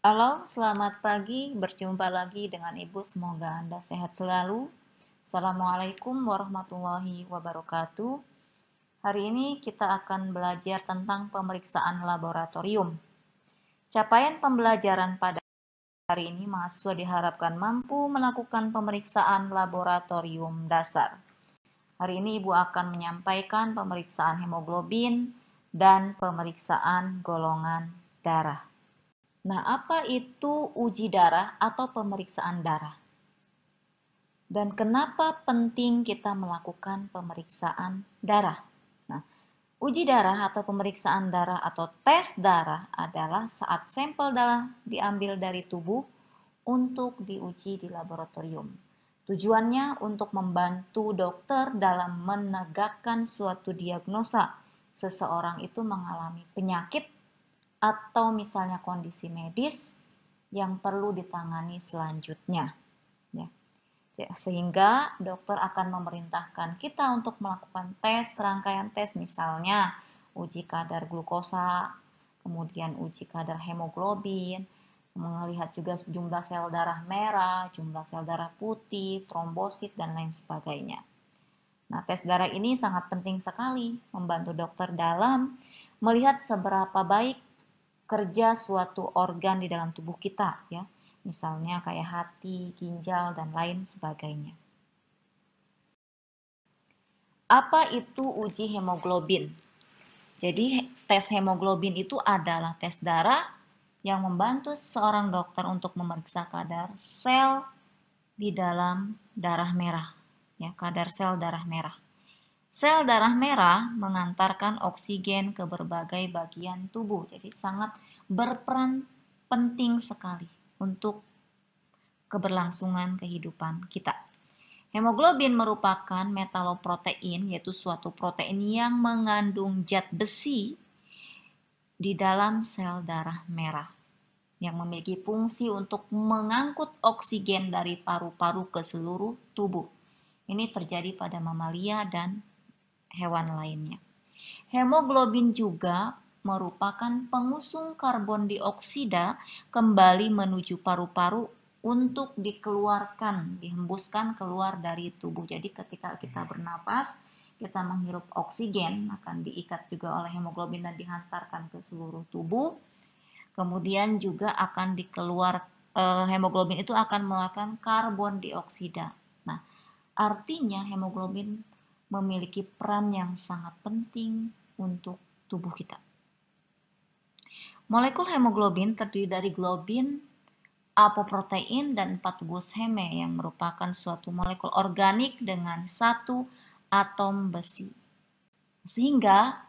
Halo, selamat pagi. Berjumpa lagi dengan Ibu. Semoga Anda sehat selalu. Assalamualaikum warahmatullahi wabarakatuh. Hari ini kita akan belajar tentang pemeriksaan laboratorium. Capaian pembelajaran pada hari ini, mahasiswa diharapkan mampu melakukan pemeriksaan laboratorium dasar. Hari ini Ibu akan menyampaikan pemeriksaan hemoglobin dan pemeriksaan golongan darah. Nah, apa itu uji darah atau pemeriksaan darah? Dan kenapa penting kita melakukan pemeriksaan darah? Nah, uji darah atau pemeriksaan darah atau tes darah adalah saat sampel darah diambil dari tubuh untuk diuji di laboratorium. Tujuannya untuk membantu dokter dalam menegakkan suatu diagnosa seseorang itu mengalami penyakit atau misalnya kondisi medis yang perlu ditangani selanjutnya. Ya. Sehingga dokter akan memerintahkan kita untuk melakukan tes, rangkaian tes, misalnya uji kadar glukosa, kemudian uji kadar hemoglobin, melihat juga jumlah sel darah merah, jumlah sel darah putih, trombosit, dan lain sebagainya. Nah, tes darah ini sangat penting sekali membantu dokter dalam melihat seberapa baik kerja suatu organ di dalam tubuh kita, ya. Misalnya kayak hati, ginjal, dan lain sebagainya. Apa itu uji hemoglobin? Jadi tes hemoglobin itu adalah tes darah yang membantu seorang dokter untuk memeriksa kadar sel di dalam darah merah, ya, kadar sel darah merah. Sel darah merah mengantarkan oksigen ke berbagai bagian tubuh, jadi sangat berperan penting sekali untuk keberlangsungan kehidupan kita. Hemoglobin merupakan metaloprotein, yaitu suatu protein yang mengandung zat besi di dalam sel darah merah yang memiliki fungsi untuk mengangkut oksigen dari paru-paru ke seluruh tubuh. Ini terjadi pada mamalia dan hewan lainnya. Hemoglobin juga merupakan pengusung karbon dioksida kembali menuju paru-paru untuk dikeluarkan, dihembuskan keluar dari tubuh. Jadi ketika kita bernapas, kita menghirup oksigen akan diikat juga oleh hemoglobin dan dihantarkan ke seluruh tubuh. Kemudian juga akan hemoglobin itu akan mengeluarkan karbon dioksida. Nah, artinya hemoglobin memiliki peran yang sangat penting untuk tubuh kita. Molekul hemoglobin terdiri dari globin, apoprotein, dan 4 gugus heme yang merupakan suatu molekul organik dengan satu atom besi. Sehingga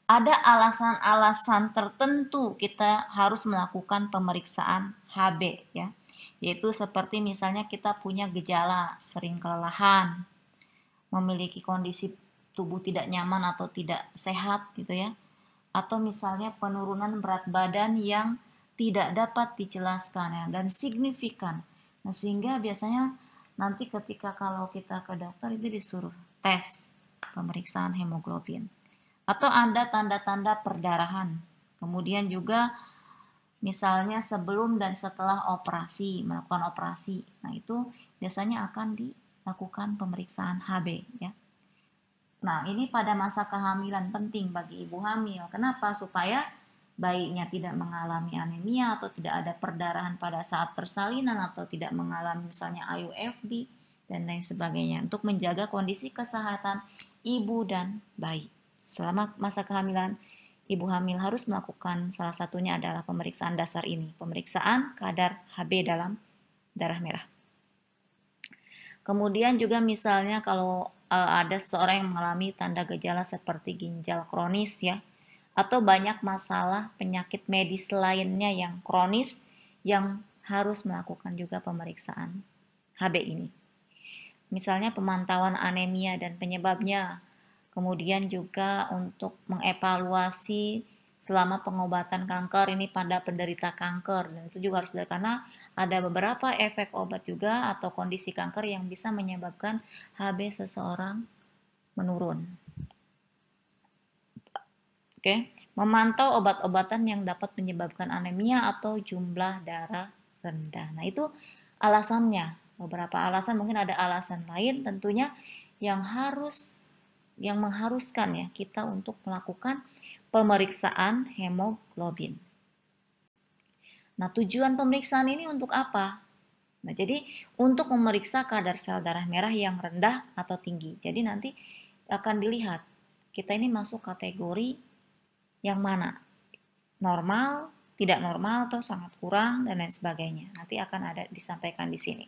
ada alasan-alasan tertentu kita harus melakukan pemeriksaan Hb, ya. Yaitu seperti misalnya kita punya gejala sering kelelahan, memiliki kondisi tubuh tidak nyaman atau tidak sehat gitu ya. Atau misalnya penurunan berat badan yang tidak dapat dijelaskan ya, dan signifikan. Nah, sehingga biasanya nanti ketika kalau kita ke dokter itu disuruh tes pemeriksaan hemoglobin. Atau ada tanda-tanda perdarahan. Kemudian juga misalnya sebelum dan setelah operasi, melakukan operasi. Nah, itu biasanya akan dilakukan pemeriksaan Hb ya. Nah, ini pada masa kehamilan penting bagi ibu hamil. Kenapa? Supaya bayinya tidak mengalami anemia atau tidak ada perdarahan pada saat persalinan atau tidak mengalami misalnya IUFD dan lain sebagainya untuk menjaga kondisi kesehatan ibu dan bayi. Selama masa kehamilan, ibu hamil harus melakukan salah satunya adalah pemeriksaan dasar ini, pemeriksaan kadar Hb dalam darah merah. Kemudian juga misalnya kalau ada seseorang yang mengalami tanda gejala seperti ginjal kronis ya, atau banyak masalah penyakit medis lainnya yang kronis yang harus melakukan juga pemeriksaan Hb ini. Misalnya pemantauan anemia dan penyebabnya, kemudian juga untuk mengevaluasi selama pengobatan kanker ini pada penderita kanker, dan itu juga harus dilihat karena ada beberapa efek obat juga atau kondisi kanker yang bisa menyebabkan Hb seseorang menurun. Oke, memantau obat-obatan yang dapat menyebabkan anemia atau jumlah darah rendah. Nah, itu alasannya. Beberapa alasan, mungkin ada alasan lain tentunya yang mengharuskan ya kita untuk melakukan pemeriksaan hemoglobin. Nah, tujuan pemeriksaan ini untuk apa? Nah, jadi untuk memeriksa kadar sel darah merah yang rendah atau tinggi. Jadi nanti akan dilihat kita ini masuk kategori yang mana? Normal, tidak normal, atau sangat kurang, dan lain sebagainya. Nanti akan ada disampaikan di sini.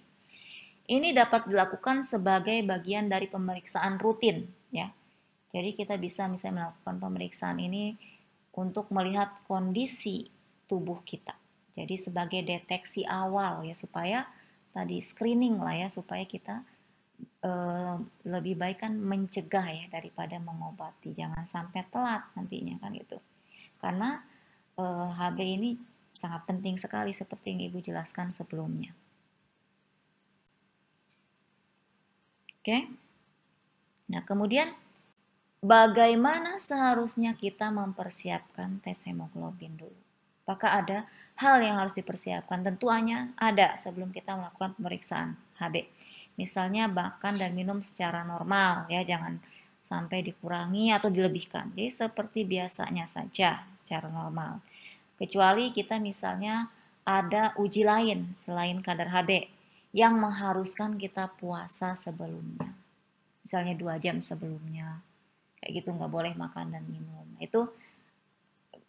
Ini dapat dilakukan sebagai bagian dari pemeriksaan rutin, ya. Jadi kita bisa misalnya melakukan pemeriksaan ini untuk melihat kondisi tubuh kita. Jadi sebagai deteksi awal ya, supaya tadi screening lah ya, supaya kita lebih baik kan mencegah ya daripada mengobati. Jangan sampai telat nantinya kan itu. Karena HB ini sangat penting sekali seperti yang Ibu jelaskan sebelumnya. Oke. Nah, kemudian bagaimana seharusnya kita mempersiapkan tes hemoglobin dulu? Apakah ada hal yang harus dipersiapkan? Tentunya ada sebelum kita melakukan pemeriksaan HB. Misalnya makan dan minum secara normal ya, jangan sampai dikurangi atau dilebihkan. Jadi seperti biasanya saja secara normal. Kecuali kita misalnya ada uji lain selain kadar HB yang mengharuskan kita puasa sebelumnya. Misalnya 2 jam sebelumnya. Kayak gitu, nggak boleh makan dan minum. Itu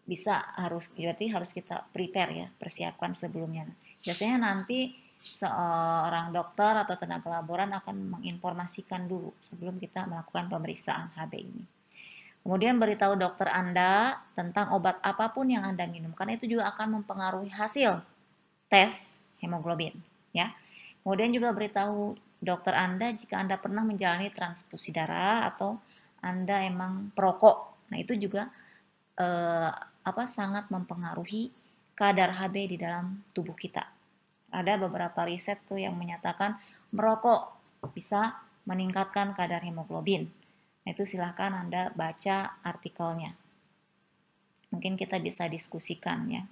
berarti harus kita prepare ya, persiapkan sebelumnya. Biasanya nanti seorang dokter atau tenaga laboran akan menginformasikan dulu sebelum kita melakukan pemeriksaan HB ini. Kemudian beritahu dokter Anda tentang obat apapun yang Anda minum, karena itu juga akan mempengaruhi hasil tes hemoglobin ya. Kemudian juga beritahu dokter Anda jika Anda pernah menjalani transfusi darah atau Anda emang perokok. Nah, itu juga sangat mempengaruhi kadar HB di dalam tubuh kita. Ada beberapa riset tuh yang menyatakan merokok bisa meningkatkan kadar hemoglobin. Nah, itu silahkan Anda baca artikelnya. Mungkin kita bisa diskusikan ya.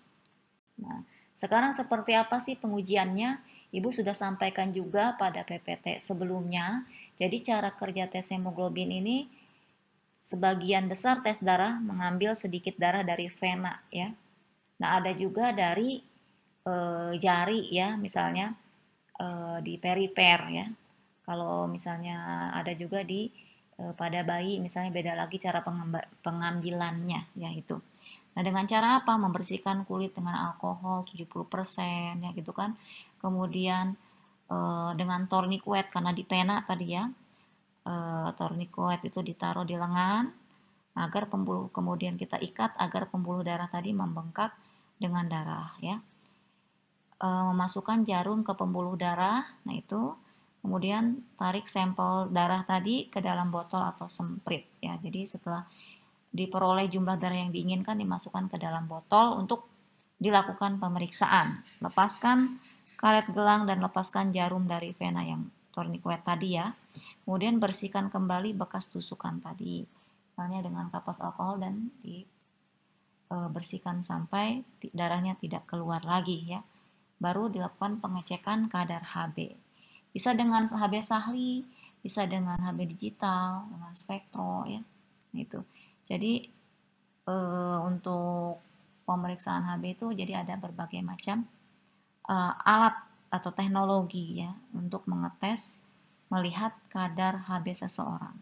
Nah, sekarang seperti apa sih pengujiannya? Ibu sudah sampaikan juga pada PPT sebelumnya. Jadi cara kerja tes hemoglobin ini sebagian besar tes darah mengambil sedikit darah dari vena ya. Nah, ada juga dari jari ya, misalnya di perifer ya. Kalau misalnya ada juga di pada bayi, misalnya beda lagi cara pengambilannya ya itu. Nah, dengan cara apa? Membersihkan kulit dengan alkohol 70% ya gitu kan. Kemudian dengan tourniquet karena di pena tadi ya. Tourniquet itu ditaruh di lengan agar pembuluh, kemudian kita ikat agar pembuluh darah tadi membengkak dengan darah ya. Memasukkan jarum ke pembuluh darah, nah itu kemudian tarik sampel darah tadi ke dalam botol atau semprit ya. Jadi setelah diperoleh jumlah darah yang diinginkan dimasukkan ke dalam botol untuk dilakukan pemeriksaan. Lepaskan karet gelang dan lepaskan jarum dari vena yang tourniquet tadi ya. Kemudian bersihkan kembali bekas tusukan tadi, misalnya dengan kapas alkohol, dan dibersihkan sampai darahnya tidak keluar lagi ya. Baru dilakukan pengecekan kadar HB. Bisa dengan HB sahli, bisa dengan HB digital, dengan spektro ya. Itu. Jadi untuk pemeriksaan HB itu jadi ada berbagai macam alat atau teknologi ya untuk mengetes, melihat kadar HB seseorang.